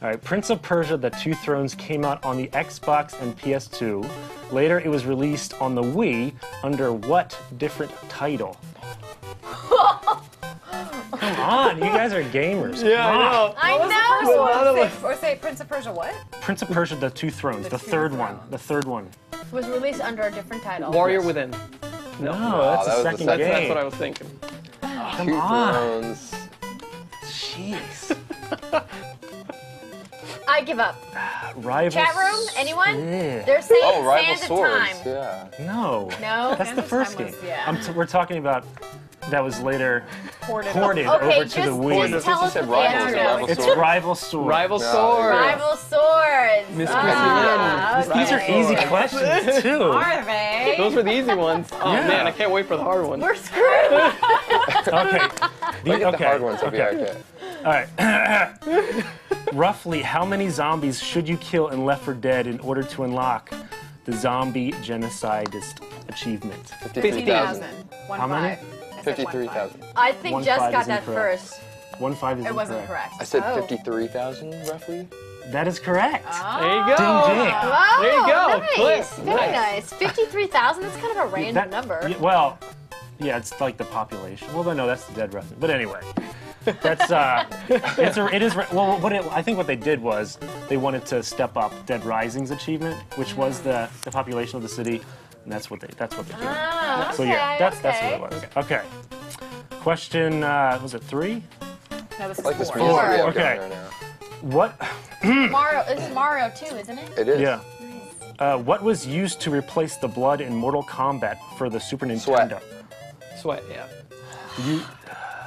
All right, Prince of Persia: The Two Thrones came out on the Xbox and PS2. Later, it was released on the Wii under what different title? Come on, you guys are gamers. Yeah, Come on. I know. I know. Or say Prince of Persia what? Prince of Persia: The Two Thrones, the Two third one. Thrones. The third one. Was released under a different title. Warrior Within. No, that that's the was the second second- game. That's what I was thinking. Come Two on. Thrones. Jeez. I give up. Rival. Chat room? Anyone? Yeah. They're saying Oh, Rival Sands of Swords. Time. Yeah. No. No? That's the first game. Yeah. We're talking about that was later Ported. Okay, over just to the Wii. tell us said the Rivals answer. or Rival It's Swords? Rival Swords. Rival No, Sword. Rival Swords. Miss These are easy questions too. Are they? Those were the easy ones. Oh Yeah. man, I can't wait for the hard ones. We're screwed. Okay. I get the hard ones. I'll be okay. All right. Roughly, how many zombies should you kill in Left 4 Dead in order to unlock the zombie genocidist achievement? 53,000. 50,000. How many? 53,000. I think 1-5 Jess got is that incorrect. first. 1-5 is It wasn't incorrect. correct. I said Oh. 53,000 roughly. That is correct. There you go. Ding ding. Wow, There you go. nice. Cliff. Very nice. 53,000, that's kind of a random That- number. yeah, well, yeah, it's like the population. Well, no, that's the dead resident. But anyway, that's I think what they did was they wanted to step up Dead Rising's achievement, which was the population of the city, and that's what they did. Oh, So okay, yeah, that's what okay. it was. Okay. Question was it 3? No, this is Like this 4. music we have Okay. going right now. What? Mario, this is Mario too, isn't it? It is. Yeah. What was used to replace the blood in Mortal Kombat for the Super Sweat. Nintendo? Sweat, yeah. You.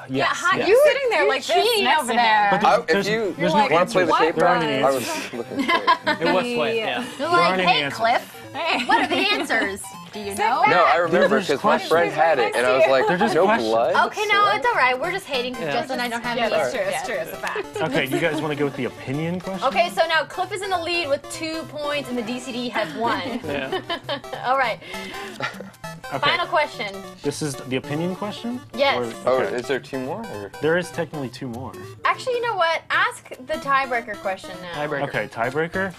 Yes. Hi, yes. you sitting there you're like this cheating next over to there. him. But If you there's like, no want to play the answers. tape There back, aren't any I answers. was looking straight. It was Sweat, yeah. You're There like, aren't any hey, answers. Cliff, what are the answers? Do you know? No, I remember There's because my questions. friend had it, and I was like, They're just no questions. blood? Okay, no, it's all right. We're just hating because Yeah. Jess and I don't have Yeah, the that's answers. true. It's true. It's a fact. Okay, you guys want to go with the opinion question? Okay, so now Cliff is in the lead with 2 points, and the DCD has 1. Yeah. All right. Okay. Final question. This is the opinion question? Yes. Or- Oh, okay. is there 2 more? Or? There is technically 2 more. Actually, you know what? Ask the tiebreaker question now. Tiebreaker. Okay, tiebreaker.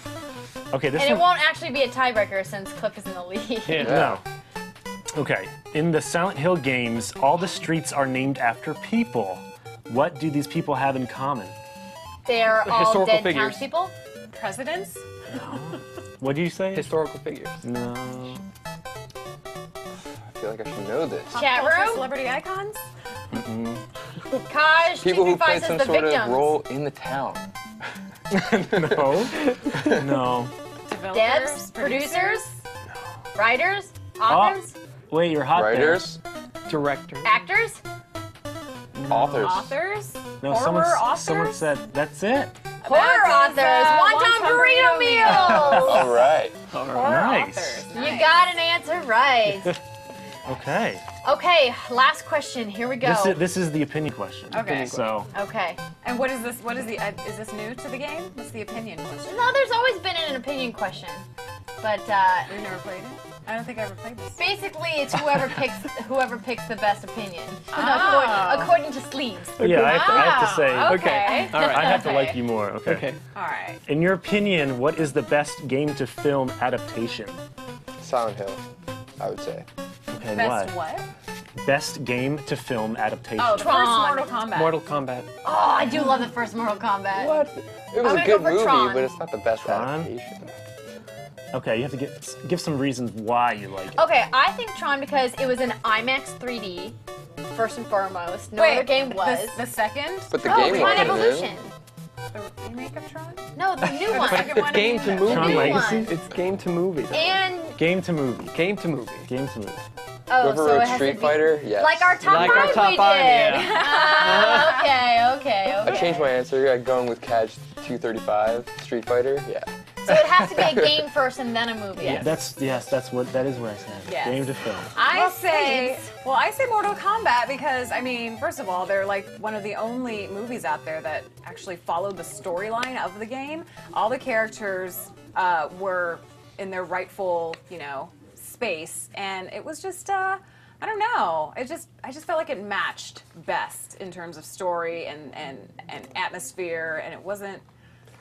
Okay, this And it one. won't actually be a tiebreaker since Cliff is in the lead. Yeah. No. Okay, in the Silent Hill games, all the streets are named after people. What do these people have in common? They're all Historical dead figures. townspeople. Presidents? What do you say? Historical figures. No. I feel like I should know this. Chat room? Celebrity icons? Kaj, People who played 235 says some the sort victims. of role in the town. No. No. Developers? Devs, producers, writers, authors, Wait, you're hot Writers, Director. actors. authors. Authors? there. No, Horror authors? someone said that's it. Horror authors, Wonton Burrito Meals. All right. Horror Nice. authors. You got an answer right. Okay. Okay, last question. Here we go. This is the opinion question. Okay. So Okay. And what is this? What is the? Is this new to the game? What's the opinion question? No, there's always been an opinion question, but You've never played it? I don't think I ever played this. basically it's whoever picks the best opinion, Oh. according to Sleeves. yeah, I have to say. Okay. All right. I have to Okay. like you more. Okay. Okay. All right. In your opinion, what is the best game to film adaptation? Silent Hill, I would say. Okay, Best why? what? Best game to film adaptation. Oh, the first Tron. Mortal Kombat. Mortal Kombat. Oh, I do love the first Mortal Kombat. What? It was I'm a gonna good go for movie, Tron. but it's not the best Tron? adaptation. Okay, you have to give some reasons why you like it. Okay, I think Tron because it was an IMAX 3D, first and foremost. No other game was. The second? But the No, game Tron wasn't Evolution. The remake of Tron? No, the new one. second one It's game to movie. Tron new Legacy? one. It's game to movie. And Game to movie. Game to movie. Game to movie. oh, Whoever so wrote it has Street to be Fighter, yes. like our top Like our five top we five, did. yeah. Okay. I changed my answer. I'm going with Catch 235, Street Fighter. Yeah. So it has to be a game first and then a movie. That is what I said. Yes. Game to film. I say Mortal Kombat because, I mean, first of all, they're like one of the only movies out there that actually followed the storyline of the game. All the characters were in their rightful, space, and it was just, I don't know. I just felt like it matched best in terms of story and atmosphere, and it wasn't.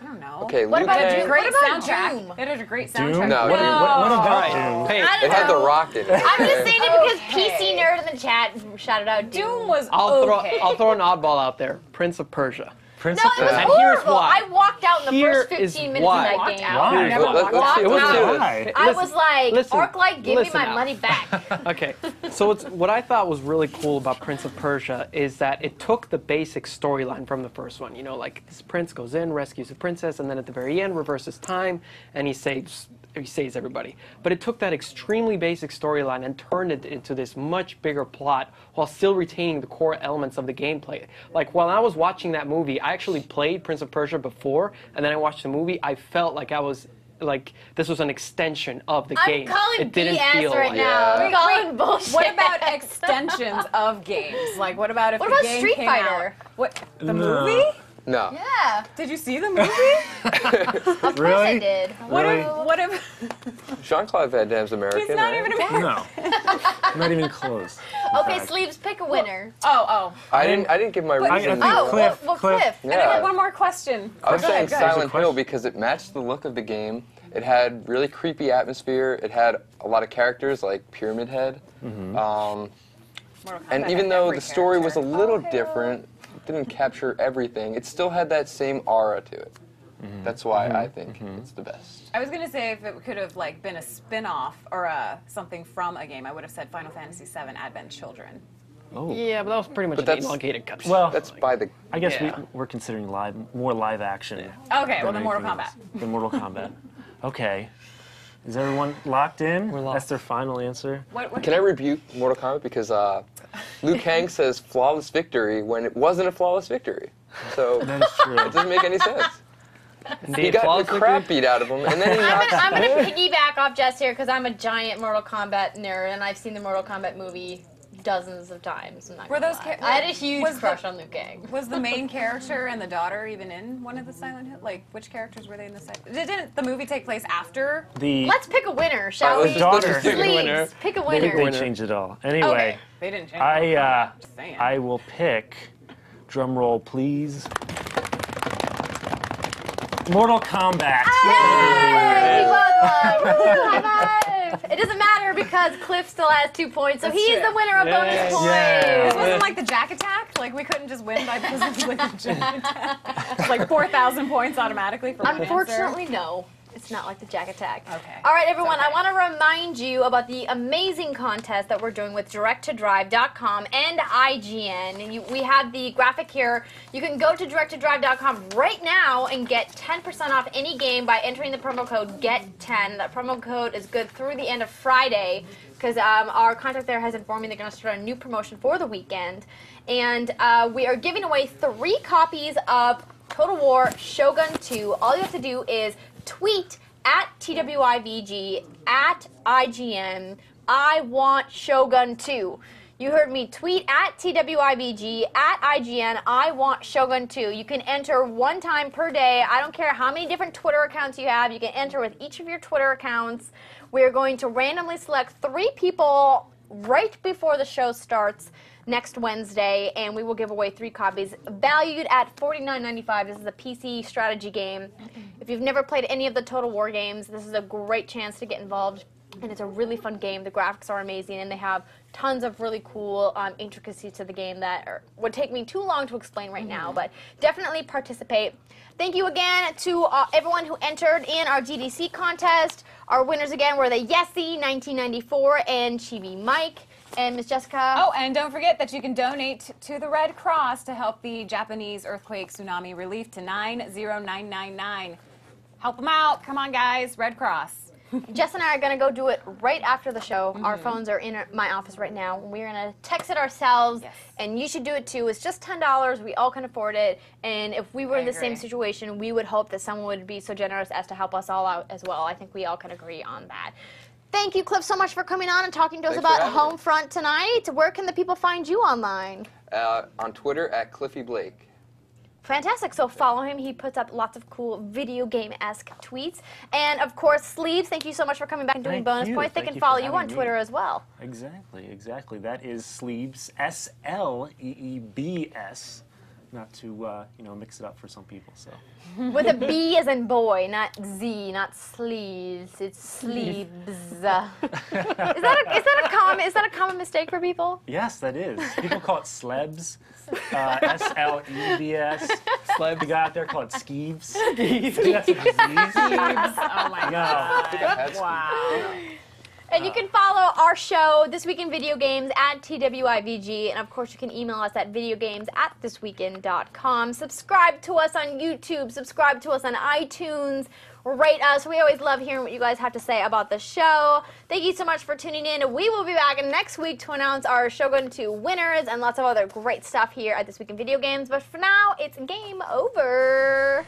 I don't know. Okay, What Liu about Kang. Doom? Great What about soundtrack. Doom? It had a great Doom? soundtrack. No, What about Doom? Hey, I It don't had know. The Rock in it. I'm just saying it because Okay. PC nerd in the chat shouted out Doom. Doom was I'll okay. throw an oddball out there. Prince of Persia. Prince No, of it was Persia. And here's horrible. why. I walked out in the Here first 15 is minutes why. of that Walked game. out? Why? I never Let's walked see out. what It was it is. Why? I was like, listen, Arclight, give me listen my now. money back. Okay, so what I thought was really cool about Prince of Persia is that it took the basic storyline from the first one. You know, like this prince goes in, rescues a princess, and then at the very end reverses time, and he saves everybody. But it took that extremely basic storyline and turned it into this much bigger plot while still retaining the core elements of the gameplay. Like, while I was watching that movie, I actually played Prince of Persia before, and then I watched the movie. I felt like this was an extension of the game. I'm calling It didn't BS feel right like now. Yeah. I'm calling bullshit. What about extensions of games? Like, what about if What the about game Street came Fighter? out? What, the No. movie? No. Yeah, Did you see the movie? of course Really? I did. What if Jean-Claude Van Damme's American. he's not right? even American? No. Not even close. in Okay, fact. Sleeves, pick a winner. Oh. I didn't give my I reason. think Oh, Cliff. well, Cliff. Cliff. And I got Yeah. one more question. I was Go saying ahead, go ahead. Silent There's a Hill question. because it matched the look of the game. It had really creepy atmosphere. It had a lot of characters like Pyramid Head. Mortal And Kombat even had though every the story was a character. little different, it didn't capture everything, it still had that same aura to it. That's why I think it's the best. I was gonna say if it could have like been a spin-off or something from a game, I would have said Final Fantasy VII Advent Children. Oh. Yeah, but that was pretty much an that's- elongated cutscene. Well, That's by the... I guess Yeah. we're considering more live action. Okay, well than then Mortal anything Kombat. else. Than Mortal Kombat. Okay. Is everyone locked in? We're locked. That's their final answer. What Can I rebuke Mortal Kombat? Because Liu Kang says flawless victory when it wasn't a flawless victory. So That is true. it doesn't make any sense. He Indeed, got flawless the crap beat out of him, and then he knocks I'm gonna piggyback off Jess here because I'm a giant Mortal Kombat nerd and I've seen the Mortal Kombat movie dozens of times. I'm not Were gonna those lie. ca- I had a huge was the- crush on Liu Kang. Was the main character and the daughter even in one of the Silent Hill? Like, which characters were they in the Silent? Didn't the movie take place after? Let's pick a winner, shall Alright, we? let's just pick a winner. Please, pick a They winner. changed it all. Anyway, Okay, they didn't change. it. Just saying. I will pick. Drum roll, please. Mortal Kombat. Hey, we both won. High five. It doesn't matter because Cliff still has 2 points, so That's he's true. the winner of bonus Yay. points. Yeah. This wasn't like the Jack Attack. Like we couldn't just win by specifically the Jack Attack. It's like 4,000 points automatically for one answer. Unfortunately, no. It's not like the Jack Attack. Okay. All right, everyone, Okay. I want to remind you about the amazing contest that we're doing with DirectToDrive.com and IGN. We have the graphic here. You can go to DirectToDrive.com right now and get 10% off any game by entering the promo code GET10. That promo code is good through the end of Friday because our contact there has informed me they're going to start a new promotion for the weekend. And we are giving away 3 copies of Total War Shogun 2. All you have to do is tweet at TWIVG, at IGN, I want Shogun 2. You heard me. Tweet at TWIVG, at IGN, I want Shogun 2. You can enter 1 time per day. I don't care how many different Twitter accounts you have. You can enter with each of your Twitter accounts. We're going to randomly select 3 people right before the show starts next Wednesday, and we will give away 3 copies valued at $49.95. This is a PC strategy game. If you've never played any of the Total War games, this is a great chance to get involved, and it's a really fun game. The graphics are amazing, and they have tons of really cool intricacies to the game that would take me too long to explain right now, but definitely participate. Thank you again to everyone who entered in our GDC contest. Our winners again were the Yesy 1994 and Chibi Mike. And Miss Jessica? Oh, and don't forget that you can donate to the Red Cross to help the Japanese earthquake tsunami relief to 90999. Help them out. Come on, guys. Red Cross. Jess and I are going to go do it right after the show. Our phones are in my office right now. We're going to text it ourselves, and you should do it too. It's just $10. We all can afford it. And if we were in the same situation, we would hope that someone would be so generous as to help us all out as well. I think we all can agree on that. Thank you, Cliff, so much for coming on and talking to us about Homefront tonight. Where can the people find you online? On Twitter at Cliffy Blake. Fantastic. So follow him. He puts up lots of cool video game-esque tweets. And, of course, Sleeves, thank you so much for coming back and doing bonus points. They can follow you on Twitter as well. Exactly, exactly. That is Sleebs, SLEEBS. Not to, mix it up for some people, so. With a B as in boy, not Z, not sleeves. It's sleeves. Is that a common mistake for people? Yes, that is. People call it slebs. S-L-E-B-S. Slebs. The guy out there called Skeeves. I Skeeves. think that's a disease. Oh my No. god. Wow. And you can follow our show, This Week in Video Games, at TWIVG. And of course, you can email us at videogames@thisweekend.com. Subscribe to us on YouTube. Subscribe to us on iTunes. Rate us. We always love hearing what you guys have to say about the show. Thank you so much for tuning in. We will be back next week to announce our Shogun 2 winners and lots of other great stuff here at This Week in Video Games. But for now, it's game over.